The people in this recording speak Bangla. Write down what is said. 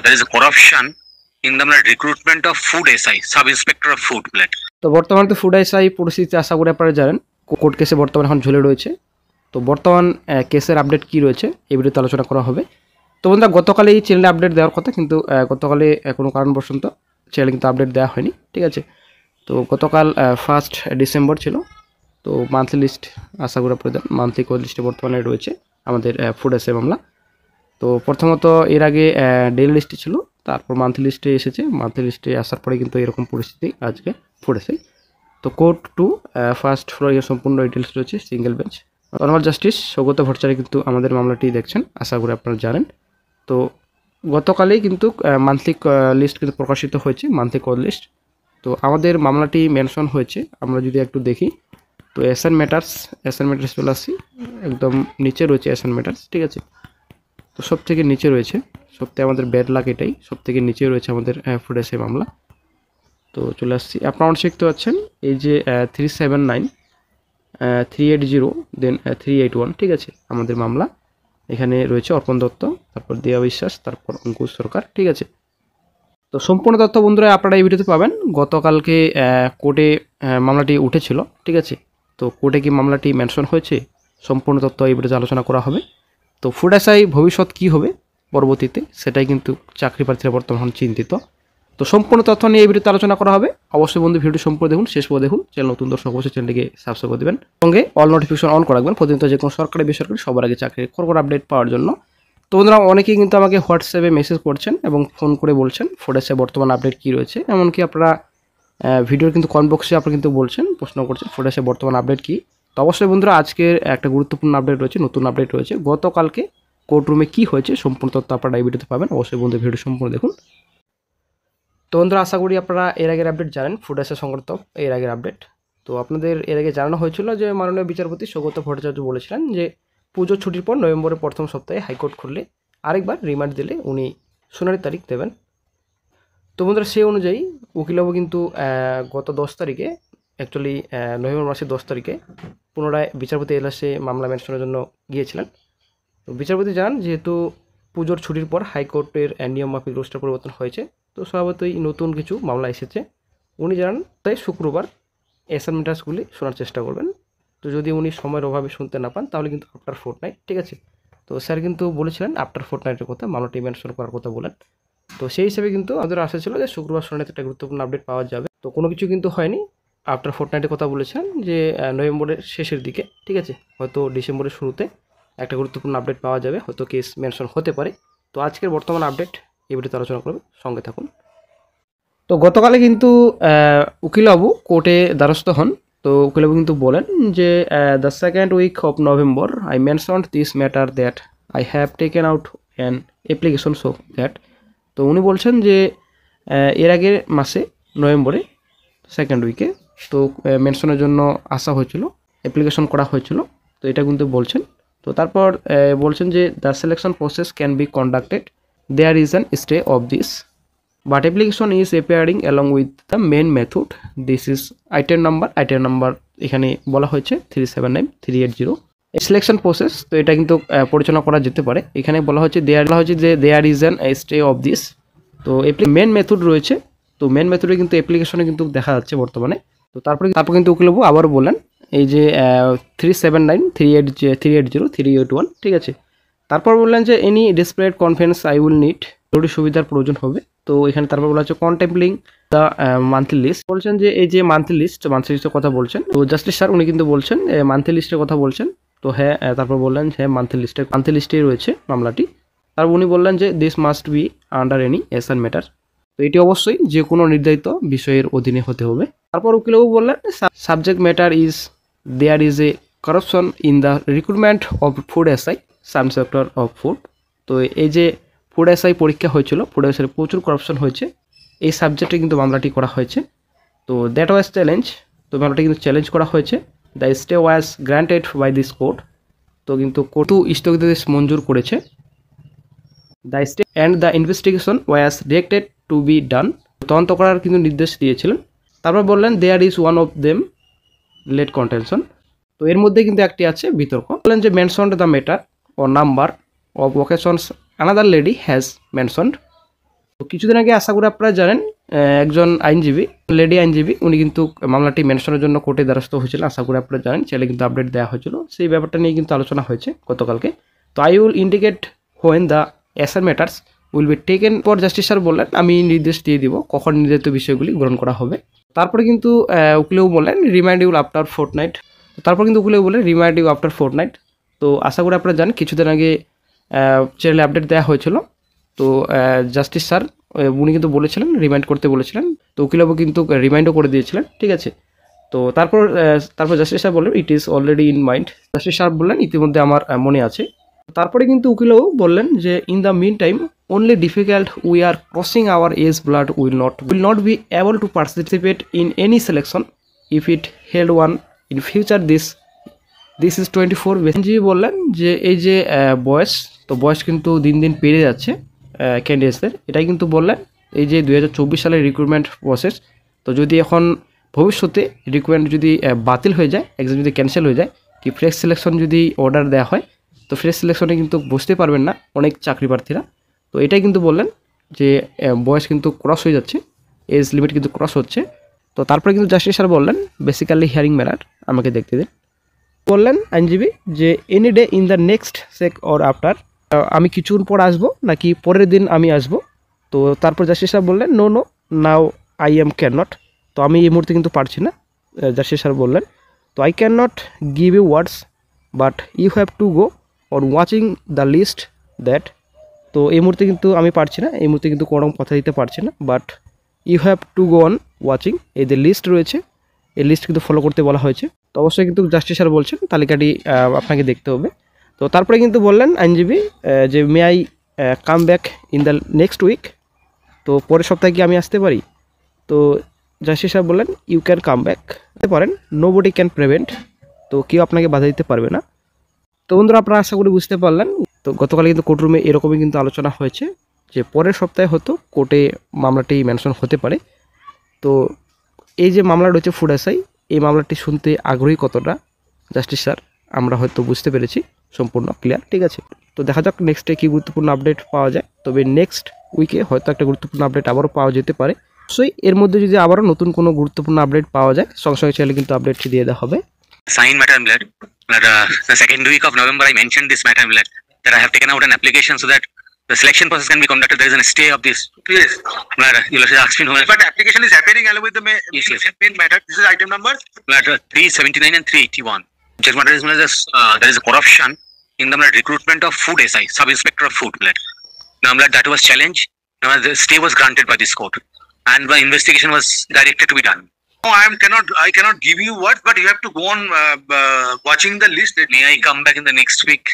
there is a corruption in the recruitment of food SI, sub inspector of food. তো বর্তমানে তো ফুড এসআই পরিস্থিতি আশা করি আপনারা জানেন কোর্ট কেসে বর্তমানে এখন ঝুলে রয়েছে। তো বর্তমান কেসের আপডেট কি রয়েছে এই ভিডিওতে আলোচনা করা হবে। তো বন্ধুরা গতকালে এই চ্যানেলে আপডেট দেওয়ার কথা, কিন্তু গতকালে কোনো কারণবশত চ্যানেলে কিন্তু আপডেট দেওয়া হয়নি, ঠিক আছে। তো গতকাল 1 ডিসেম্বর ছিল। তো মান্থলি লিস্ট আশা করি আপনারা মান্থলি কোড লিস্টে বর্তমানে রয়েছে আমাদের ফুড এসআই মামলা। তো প্রথমত এর আগে ডেইলি লিস্টে ছিল, তারপর মান্থলি লিস্টে এসেছে। মান্থলি লিস্টে আসার পরে কিন্তু এরকম পরিস্থিতি আজকে ফুড এসআই। তো কোর্ট 2 ফার্স্ট ফ্লোরে সম্পূর্ণ ডিটেলস রয়েছে, single bench. Normal justice Saugata Bhattacharya কিন্তু আমাদের মামলাটি দেখছেন, আশা করি আপনারা জানেন। তো গতকালেই কিন্তু মান্থলি লিস্ট কিন্তু প্রকাশিত হয়েছে, মান্থলি কোড লিস্ট। তো আমাদের মামলাটি মেনশন হয়েছে, আমরা যদি একটু দেখি তো এসএন ম্যাটার্স চলে আসছি, একদম নিচে রয়েছে এসএন ম্যাটার্স, ঠিক আছে। তো সব থেকে নিচে রয়েছে, সবথেকে আমাদের ব্যাড লাক এটাই, সব থেকে নিচে রয়েছে আমাদের ফুড এসআই মামলা। তো চলে আসছি, আপনারা অনেক শিখতে পাচ্ছেন এই যে 379 380 দেন 381, ঠিক আছে আমাদের মামলা। এখানে রয়েছে অর্পণ দত্ত, তারপর দিয়া বিশ্বাস, তারপর অঙ্কুশ সরকার, ঠিক আছে। তো সম্পূর্ণ তথ্য বন্ধুরা আপনারা এই ভিডিওতে পাবেন। গতকালকে কোর্টে মামলাটি উঠেছিল, ঠিক আছে। তো কোর্টে কি মামলাটি মেনশন হয়েছে, সম্পূর্ণ তথ্য এই ভিডিওতে আলোচনা করা হবে। তো ফুড এসআই ভবিষ্যৎ কী হবে পরবর্তীতে, সেটাই কিন্তু চাকরি প্রার্থীরা বর্তমান চিন্তিত। তো সম্পূর্ণ তথ্য নিয়ে এই ভিডিওতে আলোচনা করা হবে। অবশ্যই বন্ধু ভিডিও সম্পূর্ণ দেখুন, শেষ পর্যন্ত দেখুন। চ্যানেল নতুন দর্শক অবশ্যই চ্যানেলটিকে সাবস্ক্রাইব করে দেবেন, সঙ্গে অল নোটিফিকেশন অন করে রাখবেন প্রতিনিয়ত যে কোনো সরকারি বেসরকারি সবার আগে চাকরির খবর আপডেট পাওয়ার জন্য। তো বন্ধুরা অনেকেই কিন্তু আমাকে হোয়াটসঅ্যাপে মেসেজ করছেন এবং ফোন করে বলছেন ফুড এসআই বর্তমান আপডেট কী রয়েছে। এমনকি আপনারা ভিডিওর কিন্তু কমেন্ট বক্সে আপনারা কিন্তু বলছেন, প্রশ্ন করছেন ফুড এসআই বর্তমান আপডেট কী। তো অবশ্যই বন্ধুরা আজকের একটা গুরুত্বপূর্ণ আপডেট রয়েছে, নতুন আপডেট রয়েছে। গতকালকে কোর্টরুমে কী হয়েছে সম্পূর্ণ তথ্য আপনারা এই ভিডিওতে পাবেন। অবশ্যই বন্ধু ভিডিও সম্পূর্ণ দেখুন। তো বন্ধুরা আশা করি আপনারা এর আগের আপডেট জানেন, ফুড এসআই সংক্রান্ত এর আগের আপডেট। তো আপনাদের এর আগে জানানো হয়েছিল যে মাননীয় বিচারপতি সৌগত ভট্টাচার্য বলেছিলেন যে পুজোর ছুটির পর নভেম্বরের প্রথম সপ্তাহে হাইকোর্ট খুললে আরেকবার রিমান্ড দিলে উনি শুনানির তারিখ দেবেন। তো বন্ধুরা সেই অনুযায়ী উকিলবাবু কিন্তু গত 10 তারিখে, অ্যাকচুয়ালি নভেম্বর মাসের 10 তারিখে পুনরায় বিচারপতি এজলাসে মামলা মেনশনের জন্য গিয়েছিলেন। তো বিচারপতি জানান যেহেতু পুজোর ছুটির পর হাইকোর্টের নিয়ম মাফিক রোস্টার পরিবর্তন হয়েছে, তো স্বভাবতই নতুন কিছু মামলা এসেছে। উনি জানান তাই শুক্রবার অ্যাসাইনমেন্টসগুলি শোনার চেষ্টা করবেন। তো যদি উনি সময়ের অভাবে শুনতে না পান তাহলে কিন্তু আফটার ফোর্টনাইট, ঠিক আছে। তো স্যার কিন্তু বলেছিলেন আফটার ফোর্টনাইটের কথা, মামলাটি মেনশন করার কথা বলেন। তো সেই হিসেবে কিন্তু আমাদের আশা ছিল যে শুক্রবার শুনানিতে একটা গুরুত্বপূর্ণ আপডেট পাওয়া যাবে। তো কোনো কিছু কিন্তু হয়নি। আফটার ফোর্টনাইটের কথা বলেছেন যে নভেম্বরের শেষের দিকে, ঠিক আছে, হয়তো ডিসেম্বরের শুরুতে একটা গুরুত্বপূর্ণ আপডেট পাওয়া যাবে, হয়তো কেস মেনশন হতে পারে। তো আজকের বর্তমান আপডেট এই ভিডিওতে আলোচনা করবে, সঙ্গে থাকুন। তো গতকালে কিন্তু উকিলবাবু কোর্টে দ্বারস্থ হন। তো উকিলবাবু কিন্তু বলেন যে the second week of November I mentioned this matter that I have taken out an application so that. তো উনি বলছেন যে এর আগের মাসে নভেম্বরে সেকেন্ড উইকে তো মেনশনের জন্য আসা হয়েছিল, অ্যাপ্লিকেশন করা হয়েছিল। তো এটা কিন্তু বলছেন। তো তারপর বলছেন যে the selection process can be conducted, there is an stay of this, but application is appearing along with the main method. This is item number এখানে বলা হয়েছে 379 380 সিলেকশন প্রসেস। তো এটা কিন্তু পরিচালনা করা যেতে পারে। এখানে বলা হচ্ছে যে there is an stay of this. তো মেন মেথড রয়েছে, তো মেন মেথডে কিন্তু অ্যাপ্লিকেশনে কিন্তু দেখা যাচ্ছে বর্তমানে। তো তারপর কিন্তু উকিলবাবু আবারও বললেন এই যে 379 380 381, ঠিক আছে। তারপর বললেন যে any desperate conference I will need, জরুরি সুবিধার প্রয়োজন হবে। তো এখানে তারপর বলা হচ্ছে কন্টেম্পলিং দ্য মান্থলি লিস্ট, বলছেন যে এই যে মান্থলি লিস্টের কথা বলছেন। তো জাস্টিস স্যার উনি কিন্তু বলছেন মান্থলি লিস্টের কথা বলছেন। তো হ্যাঁ, তারপর বললেন হ্যাঁ মান্থলি লিস্টেই রয়েছে মামলাটি। তারপর উনি বললেন যে this must be under any SN matter. তো এটি অবশ্যই যে কোনো নির্ধারিত বিষয়ের অধীনে হতে হবে। তারপর উকিলবাবু বললেন subject matter is there is a corruption in the recruitment of food SI sub sector of food. তো এই যে ফুড এসআই পরীক্ষা হয়েছিল, ফুড এসআই প্রচুর করাপশন হয়েছে, এই সাবজেক্টে কিন্তু মামলাটি করা হয়েছে। তো দ্যাট ওয়াজ চ্যালেঞ্জ, তো মামলাটি কিন্তু চ্যালেঞ্জ করা হয়েছে। The stay was granted by this court, তো কিন্তু কোর্ট স্থগিতাদেশ মঞ্জুর করেছে। The stay and the investigation was directed to be done, তদন্ত করার কিন্তু নির্দেশ দিয়েছিলেন। তারপর বললেন there is one of them late contention, তো এর মধ্যে কিন্তু একটি আছে বিতর্ক। বললেন যে মেনশনড দ্য ম্যাটার ও number of occasions another lady has mentioned, তো কিছুদিন আগে আশা করি আপনারা জানেন একজন আইনজীবী, লেডি আইনজীবী, উনি কিন্তু মামলাটি মেনশনের জন্য কোর্টে দ্বারস্থ হয়েছিলেন। আশা করি আপনারা জানেন, চ্যানেলে কিন্তু আপডেট দেওয়া হয়েছিল, সেই ব্যাপারটা নিয়ে কিন্তু আলোচনা হয়েছে গতকালকে। তো I will indicate when the SR matters will be taken পর জাস্টিস স্যার বললেন আমি নির্দেশ দিয়ে দিব কখন নির্ধারিত বিষয়গুলি গ্রহণ করা হবে। তারপরে কিন্তু উকিলেও বললেন রিমাইন্ড ইউ আফটার ফোর্টনাইট। তারপর কিন্তু উকিলেও বললেন রিমাইন্ড ইউ আফটার ফোর্টনাইট। তো আশা করি আপনারা জানেন কিছুদিন আগে চ্যানেলে আপডেট দেওয়া হয়েছিল। তো জাস্টিস স্যার উনি কিন্তু বলেছিলেন রিমাইন্ড করতে বলেছিলেন, তো উকিলবাবু কিন্তু রিমাইন্ডও করে দিয়েছিলেন, ঠিক আছে। তো তারপর জাস্টিস স্যার বললেন it is already in mind. Justice sir বললেন ইতিমধ্যে আমার মনে আছে। তারপরে কিন্তু উকিলবাবু বললেন যে in the mean time only difficult we are crossing our age blood will not be able to participate in any selection if it held one in future. This is 24 বেঞ্জি বললেন যে এই যে বয়স, তো বয়স কিন্তু দিন দিন পেরে যাচ্ছে ক্যান্ডিডেটসদের, এটাই কিন্তু বললেন এই যে 2024 সালের রিক্রুটমেন্ট প্রসেস। তো যদি এখন ভবিষ্যতে রিক্রুটমেন্ট যদি বাতিল হয়ে যায়, এক্সাম যদি ক্যান্সেল হয়ে যায়, কি ফ্রেশ সিলেকশন যদি অর্ডার দেওয়া হয়, তো ফ্রেশ সিলেকশনে কিন্তু বসতে পারবেন না অনেক চাকরি প্রার্থীরা। তো এটাই কিন্তু বললেন যে বয়স কিন্তু ক্রস হয়ে যাচ্ছে, এজ লিমিট কিন্তু ক্রস হচ্ছে। তো তারপরে কিন্তু জাস্টিস স্যার বললেন বেসিক্যালি হিয়ারিং ম্যাটার, আমাকে দেখতে দিন। বললেন আইনজীবী যে any day in the next sec or after, আমি কিছুক্ষণ পর আসবো নাকি পরের দিন আমি আসবো। তো তারপর জাস্টিস স্যার বললেন no now I am cannot. তো আমি এই মুহূর্তে কিন্তু পারছি না, জাস্টিস স্যার বললেন। তো I cannot give you words but you have to go on watching the list that. তো এই মুহূর্তে কিন্তু আমি পারছি না, এই মুহূর্তে কিন্তু কোনো কথা দিতে পারছি না, but you have to go on watching, এই যে লিস্ট রয়েছে এই লিস্ট কিন্তু ফলো করতে বলা হয়েছে। তো অবশ্যই কিন্তু জাস্টিস স্যার বলছেন তালিকাটি আপনাকে দেখতে হবে। তো তারপরে কিন্তু বললেন আইনজীবী যে may I come back in the next week, তো পরের সপ্তাহে কি আমি আসতে পারি। তো জাস্টিস স্যার বললেন ইউ ক্যান কাম ব্যাক, আসতে পারেন, নো বডি ক্যান প্রিভেন্ট, তো কেউ আপনাকে বাধা দিতে পারবে না। তো বন্ধুরা আপনারা আশা করি বুঝতে পারলেন। তো গতকাল কিন্তু কোর্টরুমে এরকমই কিন্তু আলোচনা হয়েছে যে পরের সপ্তাহে হয়তো কোর্টে মামলাটি মেনশন হতে পারে। তো এই যে মামলা রয়েছে ফুড এসআই, এই মামলাটি শুনতে আগ্রহী কতটা জাস্টিস স্যার আমরা হয়তো বুঝতে পেরেছি, সম্পূর্ণ ক্লিয়ার, ঠিক আছে। তো দেখা যাক নেক্সটে কী গুরুত্বপূর্ণ আপডেট পাওয়া যায়। তবে নেক্সট উইকে হয়তো একটা গুরুত্বপূর্ণ আপডেট আবারও পাওয়া যেতে পারে। অবশ্যই এর মধ্যে যদি আবারও নতুন কোনো গুরুত্বপূর্ণ আপডেট পাওয়া যায় সঙ্গে সঙ্গে চ্যানেলে কিন্তু আপডেটটি দিয়ে দেওয়া হবে। Sign matter I'm led. The second week of November, I mentioned this matter I'm led that I have taken out an application so that the selection process can be conducted. There is a stay of this. Yes. You'll have asked me. But application is happening along with the Yes, yes. main matter. This is item number. 379 and 381. Just matter is there is a corruption in the recruitment of food SI, sub inspector of food. Now that was challenged. Now the stay was granted by this court, and the investigation was directed to be done. No, I cannot give you what, but you have to go on watching the list. May I come back in the next week?